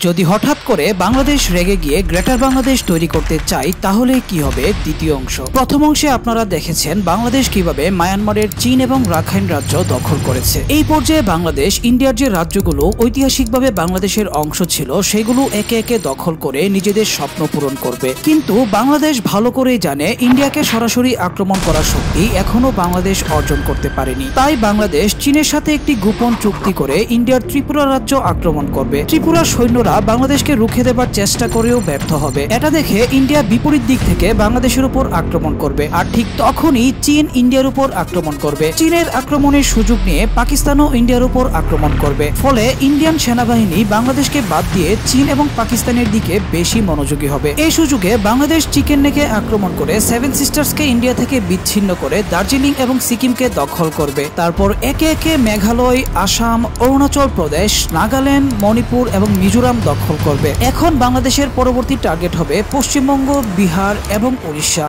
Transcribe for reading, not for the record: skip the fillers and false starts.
যদি হঠাৎ করে বাংলাদেশ রেগে গিয়ে গ্রেটার বাংলাদেশ তৈরি করতে চায় তাহলে কি হবে? দ্বিতীয় অংশ। প্রথম অংশে আপনারা দেখেছেন বাংলাদেশ কিভাবে মায়ানমারের চীন এবং রাখাইন রাজ্য দখল করেছে। এই পর্যায়ে বাংলাদেশ ইন্ডিয়ার যে রাজ্যগুলো ঐতিহাসিকভাবে বাংলাদেশের অংশ ছিল সেগুলো একে একে দখল করে নিজেদের স্বপ্ন পূরণ করবে। কিন্তু বাংলাদেশ ভালো করেই জানে ইন্ডিয়াকে সরাসরি আক্রমণ করার শক্তি এখনো বাংলাদেশ অর্জন করতে পারেনি। তাই বাংলাদেশ চীনের সাথে একটি গোপন চুক্তি করে ইন্ডিয়ার ত্রিপুরা রাজ্য আক্রমণ করবে। ত্রিপুরার সৈন্যরা বাংলাদেশকে রুখে দেবার চেষ্টা করেও ব্যর্থ হবে। এটা দেখে ইন্ডিয়া বিপরীত দিক থেকে বাংলাদেশের উপর আক্রমণ করবে। আর ঠিক তখনই চীন ইন্ডিয়ার উপর আক্রমণ করবে। চীনের আক্রমণের সুযোগ নিয়ে পাকিস্তানও ইন্ডিয়ার উপর আক্রমণ করবে। ফলে ইন্ডিয়ান সেনাবাহিনী বাংলাদেশকে বাদ দিয়ে চীন এবং পাকিস্তানের দিকে বেশি মনোযোগী হবে। এই সুযোগে বাংলাদেশ চিকেন নেকে আক্রমণ করে সেভেন সিস্টার্সকে ইন্ডিয়া থেকে বিচ্ছিন্ন করে দার্জিলিং এবং সিকিমকে দখল করবে। তারপর একে একে মেঘালয়, আসাম, অরুণাচল প্রদেশ, নাগাল্যান্ড, মণিপুর এবং মিজোরাম দখল করবে। এখন বাংলাদেশের পরবর্তী টার্গেট হবে পশ্চিমবঙ্গ, বিহার এবং উড়িষ্যা।